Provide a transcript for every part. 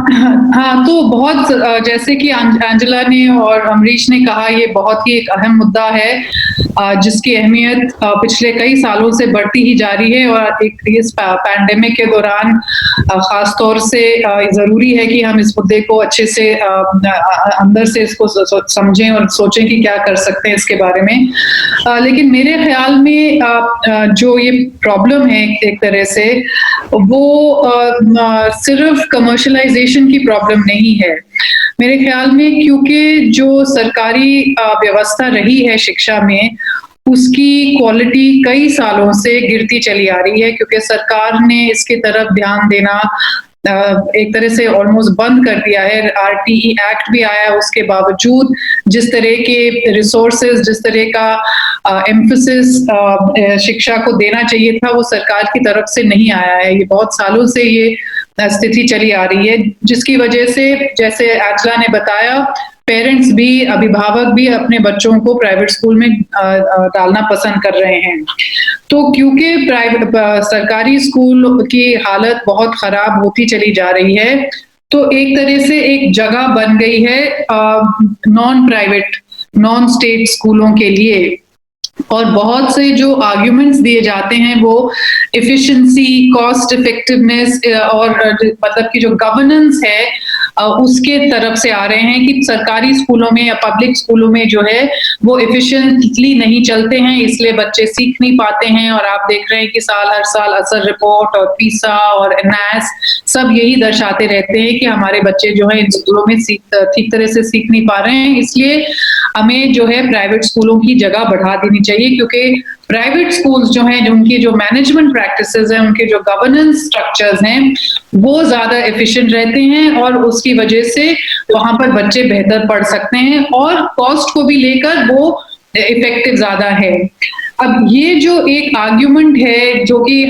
हाँ, तो बहुत जैसे कि एंजेला ने और अमरीश ने कहा, ये बहुत ही एक अहम मुद्दा है जिसकी अहमियत पिछले कई सालों से बढ़ती ही जा रही है और एक इस पैंडेमिक के दौरान खास तौर से ज़रूरी है कि हम इस मुद्दे को अच्छे से अंदर से इसको समझें और सोचें कि क्या कर सकते हैं इसके बारे में। लेकिन मेरे ख्याल में जो ये प्रॉब्लम है एक तरह से, वो सिर्फ कमर्शलाइजेशन की प्रॉब्लम नहीं है। मेरे ख्याल में क्योंकि जो सरकारी व्यवस्था रही है शिक्षा में, उसकी क्वालिटी कई सालों से गिरती चली आ रही है क्योंकि सरकार ने इसकी तरफ ध्यान देना एक तरह से ऑलमोस्ट बंद कर दिया है। आरटीई एक्ट भी आया, उसके बावजूद जिस तरह के रिसोर्सेज, जिस तरह का एम्फसिस शिक्षा को देना चाहिए था, वो सरकार की तरफ से नहीं आया है। ये बहुत सालों से ये स्थिति चली आ रही है, जिसकी वजह से जैसे एंजेला ने बताया, पेरेंट्स भी, अभिभावक भी अपने बच्चों को प्राइवेट स्कूल में डालना पसंद कर रहे हैं। तो क्योंकि प्राइवेट सरकारी स्कूल की हालत बहुत खराब होती चली जा रही है, तो एक तरह से एक जगह बन गई है नॉन प्राइवेट, नॉन स्टेट स्कूलों के लिए। और बहुत से जो आर्ग्यूमेंट्स दिए जाते हैं वो एफिशिएंसी, कॉस्ट इफेक्टिवनेस और मतलब कि जो गवर्नेंस है उसके तरफ से आ रहे हैं कि सरकारी स्कूलों में या पब्लिक स्कूलों में जो है वो एफिशिएंटली नहीं चलते हैं, इसलिए बच्चे सीख नहीं पाते हैं। और आप देख रहे हैं कि हर साल असर रिपोर्ट और पीसा और एनएस सब यही दर्शाते रहते हैं कि हमारे बच्चे जो है इन स्कूलों में ठीक तरह से सीख नहीं पा रहे हैं। इसलिए हमें जो है प्राइवेट स्कूलों की जगह बढ़ा देनी चाहिए, क्योंकि प्राइवेट स्कूल्स जो हैं, उनकी जो मैनेजमेंट प्रैक्टिसेस हैं, उनके जो गवर्नेंस स्ट्रक्चर्स हैं, वो ज्यादा एफिशिएंट रहते हैं और उसकी वजह से वहां पर बच्चे बेहतर पढ़ सकते हैं और कॉस्ट को भी लेकर वो इफेक्टिव ज्यादा है। अब ये जो एक आर्ग्यूमेंट है जो कि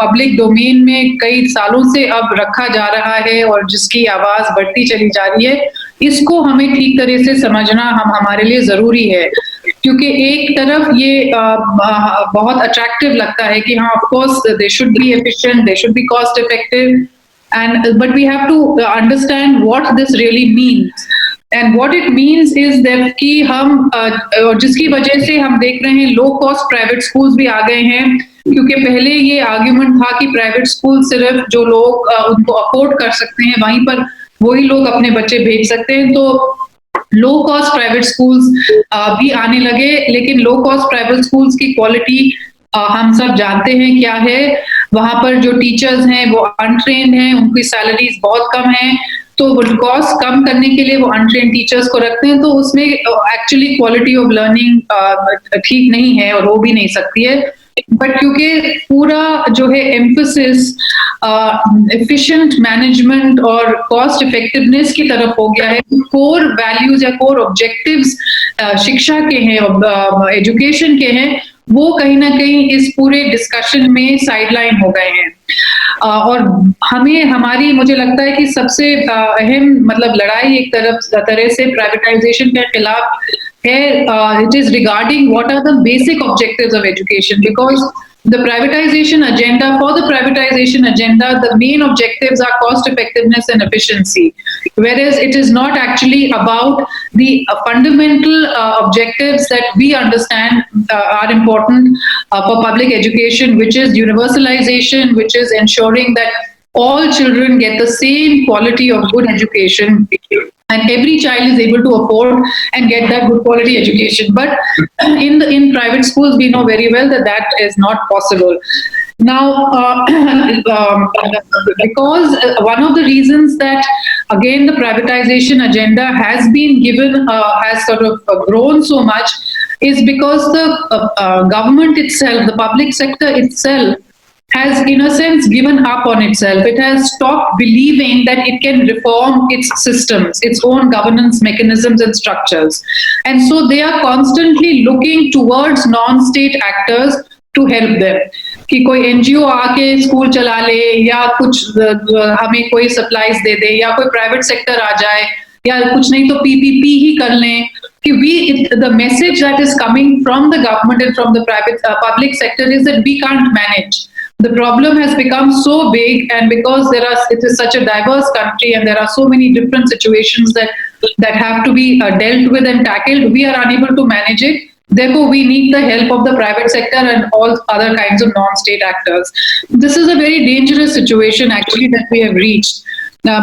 पब्लिक डोमेन में कई सालों से अब रखा जा रहा है और जिसकी आवाज बढ़ती चली जा रही है, इसको हमें ठीक तरह से समझना हमारे लिए जरूरी है। क्योंकि एक तरफ ये बहुत अट्रैक्टिव लगता है कि हाँ, of course they should be efficient, they should be cost effective, and but we have to understand what this really means, and what it means is that कि हम जिसकी वजह से हम देख रहे हैं लो कॉस्ट प्राइवेट स्कूल्स भी आ गए हैं, क्योंकि पहले ये आर्ग्यूमेंट था कि प्राइवेट स्कूल सिर्फ जो लोग उनको अफोर्ड कर सकते हैं वहीं पर वही लोग अपने बच्चे भेज सकते हैं। तो लो कॉस्ट प्राइवेट स्कूल्स भी आने लगे, लेकिन लो कॉस्ट प्राइवेट स्कूल्स की क्वालिटी हम सब जानते हैं क्या है। वहां पर जो टीचर्स हैं वो अनट्रेन्ड हैं, उनकी सैलरीज बहुत कम है, तो वो कॉस्ट कम करने के लिए वो अनट्रेन्ड टीचर्स को रखते हैं, तो उसमें एक्चुअली क्वालिटी ऑफ लर्निंग ठीक नहीं है और हो भी नहीं सकती है। बट क्योंकि पूरा जो है एम्फसिस एफिशिएंट मैनेजमेंट और कॉस्ट इफेक्टिवनेस की तरफ हो गया है, कोर वैल्यूज या कोर ऑब्जेक्टिव्स शिक्षा के हैं, एजुकेशन के हैं, वो कहीं ना कहीं इस पूरे डिस्कशन में साइडलाइन हो गए हैं। और हमें हमारी मुझे लगता है कि सबसे अहम मतलब लड़ाई एक तरह से प्राइवेटाइजेशन के खिलाफ है। It is regarding what are the basic objectives of education, because the privatization agenda, for the privatization agenda, the main objectives are cost effectiveness and efficiency, whereas it is not actually about the fundamental objectives that we understand are important for public education, which is universalization, which is ensuring that all children get the same quality of good education and every child is able to afford and get that good quality education. But in private schools, we know very well that that is not possible. Now, because one of the reasons that again the privatization agenda has been given, has sort of grown so much, is because the government itself, the public sector itself, has in a sense given up on itself. It has stopped believing that it can reform its systems, its own governance mechanisms and structures. And so they are constantly looking towards non-state actors to help them. कि कोई NGO आके school चला ले या कुछ हमें कोई supplies दे दे या कोई प्राइवेट सेक्टर आ जाए या कुछ नहीं तो पीपीपी ही कर लें, कि the message that is coming from the government and from the private public sector is that we can't manage. the problem has become so big, and because it is such a diverse country and there are so many different situations that have to be dealt with and tackled, we are unable to manage it. Therefore, we need the help of the private sector and all other kinds of non-state actors. This is a very dangerous situation actually that we have reached.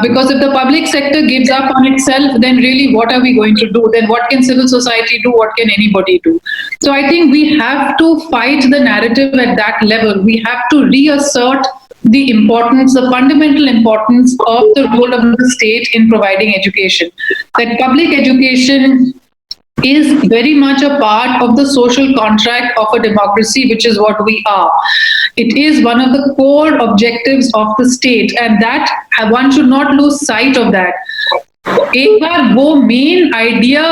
Because if the public sector gives up on itself, then really what are we going to do? Then what can civil society do? What can anybody do? So I think we have to fight the narrative at that level. We have to reassert the importance, the fundamental importance of the role of the state in providing education. That public education is very much a part of the social contract of a democracy, which is what we are. It is one of the core objectives of the state, and that one should not lose sight of that. एक बार वो main idea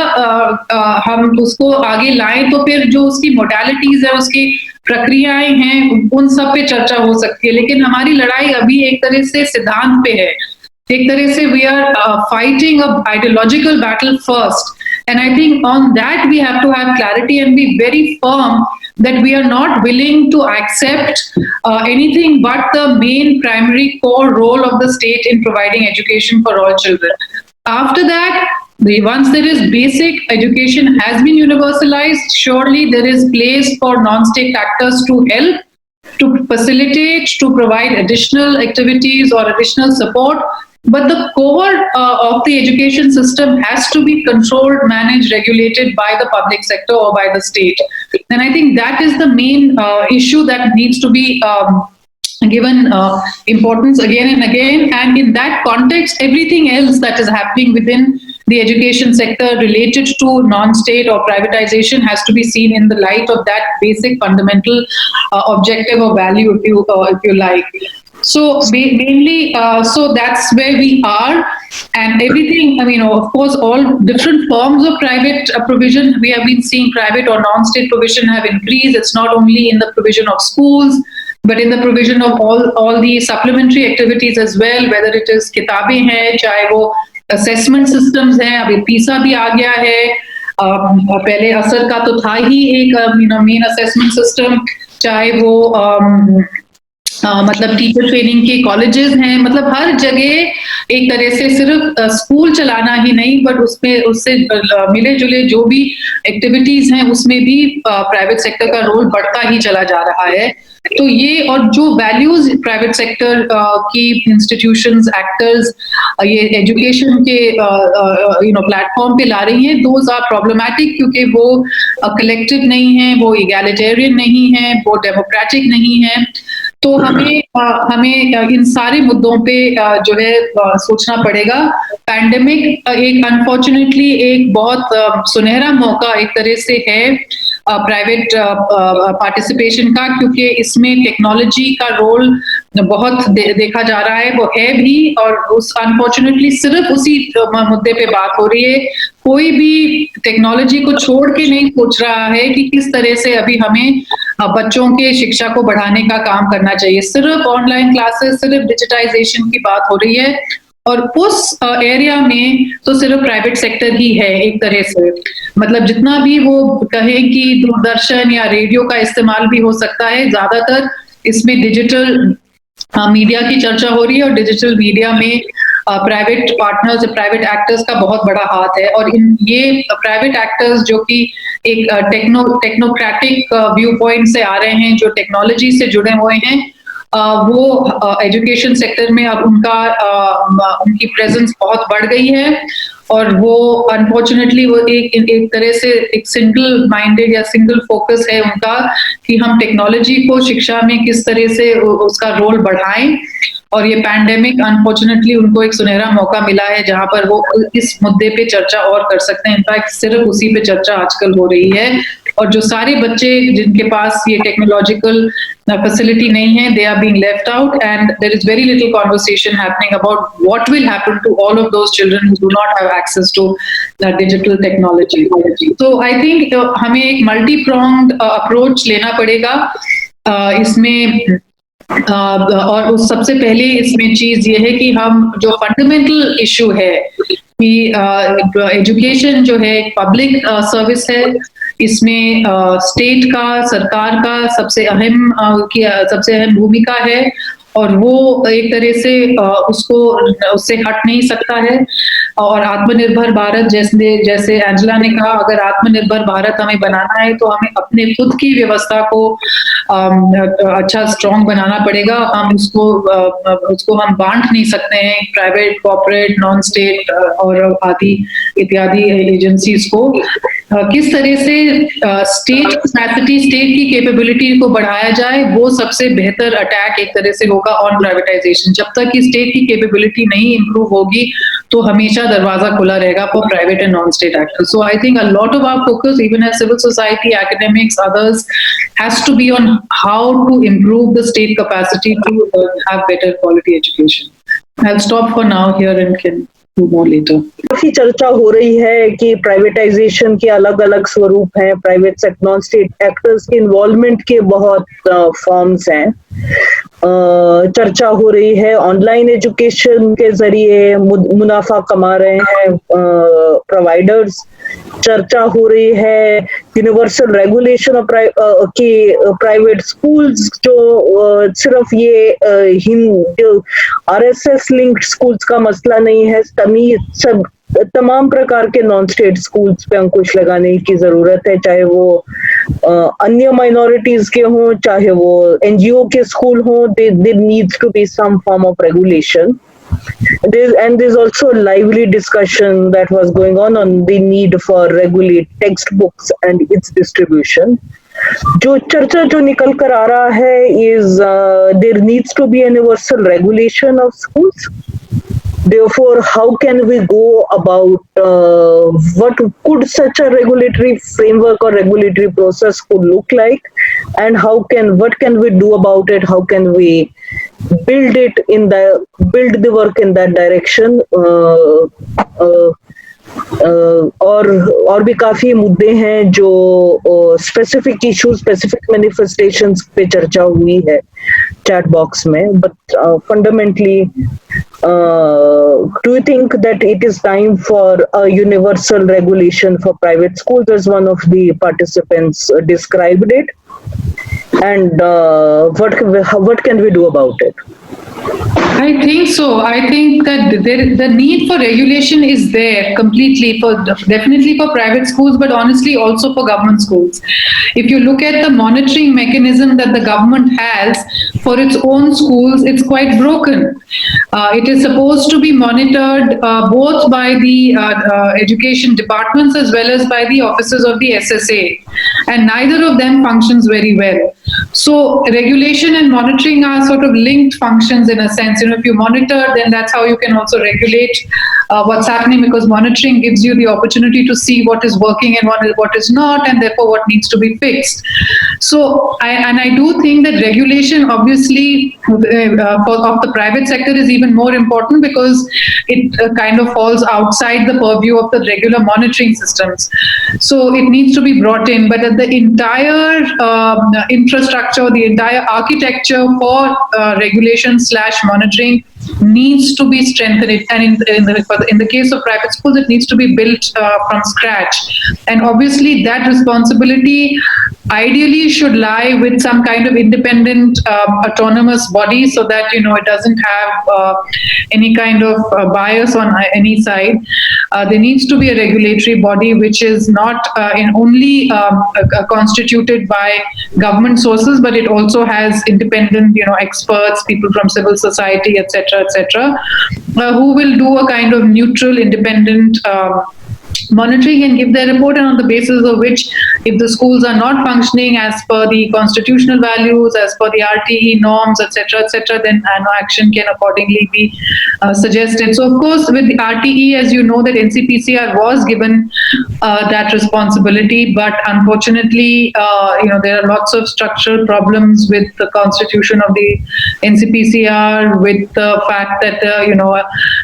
हम उसको आगे लाएं तो फिर जो उसकी मोडालिटीज है, उसकी प्रक्रियाएं हैं, उन सब पे चर्चा हो सकती है. लेकिन हमारी लड़ाई अभी एक तरह से सिद्धांत पे है. एक तरह से we are fighting a ideological battle first. And I think on that we have to have clarity and be very firm that we are not willing to accept anything but the main primary core role of the state in providing education for all children. After that, once there is basic education has been universalized, surely there is place for non-state actors to help, to facilitate, to provide additional activities or additional support. But the core of the education system has to be controlled, managed, regulated by the public sector or by the state. And I think that is the main issue that needs to be given importance again and again. And in that context, everything else that is happening within the education sector related to non-state or privatization has to be seen in the light of that basic fundamental objective or value, if you like. So mainly, so that's where we are, and everything, I mean, of course, all different forms of private provision, we have been seeing private or non-state provision have increased. It's not only in the provision of schools, but in the provision of all the supplementary activities as well, whether it is किताबें हैं, चाहे वो assessment systems हैं, अभी PISA भी आ गया है, पहले असर का तो था ही एक main assessment system, चाहे वो मतलब टीचर ट्रेनिंग के कॉलेजेस हैं, मतलब हर जगह एक तरह से सिर्फ स्कूल चलाना ही नहीं, बट उससे मिले जुले जो भी एक्टिविटीज हैं उसमें भी प्राइवेट सेक्टर का रोल बढ़ता ही चला जा रहा है. तो ये और जो वैल्यूज प्राइवेट सेक्टर की इंस्टीट्यूशंस, एक्टर्स ये एजुकेशन के प्लेटफॉर्म पे ला रही हैं, दोज आर प्रॉब्लमैटिक, क्योंकि वो कलेक्टिव नहीं है, वो इगैलिटेरियन नहीं है, वो डेमोक्रेटिक नहीं है. तो हमें इन सारे मुद्दों पे जो है सोचना पड़ेगा. पैंडेमिक एक अनफॉर्चुनेटली एक बहुत सुनहरा मौका एक तरह से है प्राइवेट पार्टिसिपेशन का, क्योंकि इसमें टेक्नोलॉजी का रोल बहुत देखा जा रहा है, वो है भी, और उस अनफॉर्चुनेटली सिर्फ उसी मुद्दे पे बात हो रही है. कोई भी टेक्नोलॉजी को छोड़ के नहीं सोच रहा है कि किस तरह से अभी हमें बच्चों के शिक्षा को बढ़ाने का काम करना चाहिए. सिर्फ ऑनलाइन क्लासेस, सिर्फ डिजिटाइजेशन की बात हो रही है, और उस एरिया में तो सिर्फ प्राइवेट सेक्टर ही है एक तरह से. मतलब जितना भी वो कहे कि दूरदर्शन या रेडियो का इस्तेमाल भी हो सकता है, ज्यादातर इसमें डिजिटल मीडिया की चर्चा हो रही है, और डिजिटल मीडिया में प्राइवेट पार्टनर्स, प्राइवेट एक्टर्स का बहुत बड़ा हाथ है. और ये प्राइवेट एक्टर्स जो कि एक टेक्नोक्रेटिक व्यू पॉइंट से आ रहे हैं, जो टेक्नोलॉजी से जुड़े हुए हैं, वो एजुकेशन सेक्टर में अब उनकी प्रेजेंस बहुत बढ़ गई है. और वो अनफॉर्चुनेटली वो एक तरह से एक सिंगल माइंडेड या सिंगल फोकस है उनका कि हम टेक्नोलॉजी को शिक्षा में किस तरह से उसका रोल बढ़ाएं. और ये पैंडेमिक अनफॉर्चुनेटली उनको एक सुनहरा मौका मिला है जहां पर वो इस मुद्दे पे चर्चा और कर सकते हैं. इनफैक्ट सिर्फ उसी पे चर्चा आजकल हो रही है, और जो सारे बच्चे जिनके पास ये technological facility nahi hai, they are being left out, and there is very little conversation happening about what will happen to all of those children who do not have access to digital technology. So I think हमें एक multi-pronged approach लेना पड़ेगा इसमें. और उस सबसे पहले इसमें चीज ये है कि हम जो फंडामेंटल इशू है कि एजुकेशन जो है पब्लिक सर्विस है, इसमें स्टेट का, सरकार का सबसे अहम भूमिका है और वो एक तरह से उससे हट नहीं सकता है। और आत्मनिर्भर भारत जैसे एंजेला ने कहा, अगर आत्मनिर्भर भारत हमें बनाना है तो हमें अपने खुद की व्यवस्था को अच्छा स्ट्रॉन्ग बनाना पड़ेगा। हम उसको हम बांट नहीं सकते हैं प्राइवेट, कॉर्पोरेट, नॉन स्टेट और आदि इत्यादि एजेंसीज को। किस तरह से स्टेट कैपेसिटी, स्टेट की कैपेबिलिटी को बढ़ाया जाए, वो सबसे बेहतर अटैक एक तरह से होगा ऑन प्राइवेटाइजेशन। जब तक कि स्टेट की कैपेबिलिटी नहीं इंप्रूव होगी तो हमेशा दरवाजा खुला रहेगा for private and non state actors. So I think a lot of our focus, even as civil society, academics, others, has to be on how to improve the state capacity to have better quality education. I'll stop for now here and can do more later. काफी चर्चा हो रही है कि privatisation के अलग अलग स्वरूप हैं, private sector, non state actors के इन्वॉल्वमेंट के बहुत फॉर्म्स हैं। चर्चा हो रही है ऑनलाइन एजुकेशन के जरिए मुनाफा कमा रहे हैं प्रोवाइडर्स। चर्चा हो रही है universal regulation of private schools, जो सिर्फ ये RSS लिंक्ड स्कूल्स का मसला नहीं है, सब तमाम प्रकार के नॉन स्टेट स्कूल्स पे अंकुश लगाने की जरूरत है, चाहे वो अन्य माइनॉरिटीज के हों, चाहे वो NGO के स्कूल हों। there needs to be some form of regulation. There's also a lively discussion that was going on the need for regulate textbooks and its distribution. जो चर्चा जो निकल कर आ रहा है is there needs to be a universal regulation of schools. Therefore, how can we go about what could such a regulatory framework or regulatory process could look like, and what can we do about it? How can we build the work in that direction? और भी काफी मुद्दे हैं जो specific issues, specific manifestations पे चर्चा हुई है चैट बॉक्स में। But fundamentally, do you think that it is time for a universal regulation for private schools, as one of the participants described it? And what can we do about it? I think so. I think that the need for regulation is there completely, definitely for private schools, but honestly also for government schools. If you look at the monitoring mechanism that the government has for its own schools, it's quite broken. It is supposed to be monitored both by the education departments as well as by the officers of the SSA, and neither of them functions very well. So regulation and monitoring are sort of linked functions in a sense. If you monitor, then that's how you can also regulate what's happening, because monitoring gives you the opportunity to see what is working and what is not, and therefore what needs to be fixed. So I do think that regulation obviously of the private sector is even more important, because it kind of falls outside the purview of the regular monitoring systems. So it needs to be brought in, but the entire infrastructure, the entire architecture for regulation/monitoring needs to be strengthened, and in the case of private schools, it needs to be built from scratch. And obviously that responsibility ideally should lie with some kind of independent autonomous body, so that it doesn't have any kind of bias on any side. There needs to be a regulatory body which is not only constituted by government sources, but it also has independent experts, people from civil society, etc., who will do a kind of neutral, independent monitoring and give their report, and on the basis of which, if the schools are not functioning as per the constitutional values, as per the RTE norms, etc., then action can accordingly be suggested. So of course, with the RTE, as you know, that NCPCR was given that responsibility, but unfortunately there are lots of structural problems with the constitution of the NCPCR, with the fact that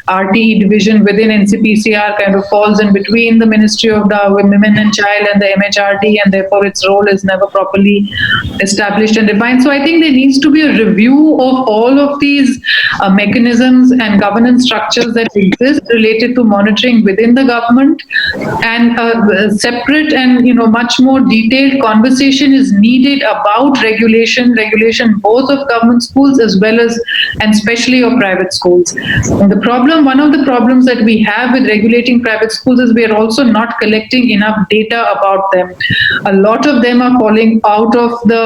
RTE division within NCPCR kind of falls in between between the Ministry of the Women and Child and the MHRD, and therefore its role is never properly established and defined. So I think there needs to be a review of all of these mechanisms and governance structures that exist related to monitoring within the government, and separate and much more detailed conversation is needed about regulation both of government schools as well as and especially of private schools. One of the problems that we have with regulating private schools is we are also not collecting enough data about them. A lot of them are falling out of the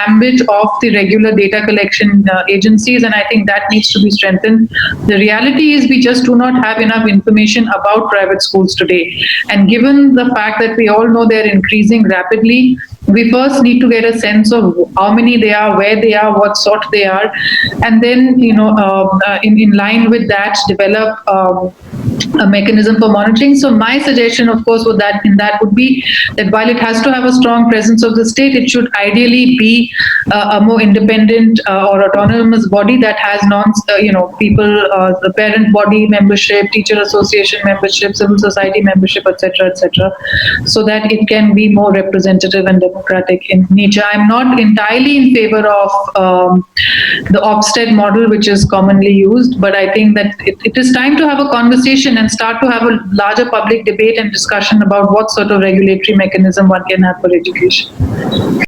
ambit of the regular data collection agencies, and I think that needs to be strengthened. The reality is we just do not have enough information about private schools today, and given the fact that we all know they're increasing rapidly, we first need to get a sense of how many they are, where they are, what sort they are, and then in line with that develop a mechanism for monitoring. So my suggestion, of course, would be that while it has to have a strong presence of the state, it should ideally be a more independent or autonomous body that has people, the parent body membership, teacher association membership, civil society membership, etc., so that it can be more representative and democratic in nature. I'm not entirely in favor of the Ofsted model, which is commonly used, but I think that it is time to have a conversation and start to have a larger public debate and discussion about what sort of regulatory mechanism one can have for education.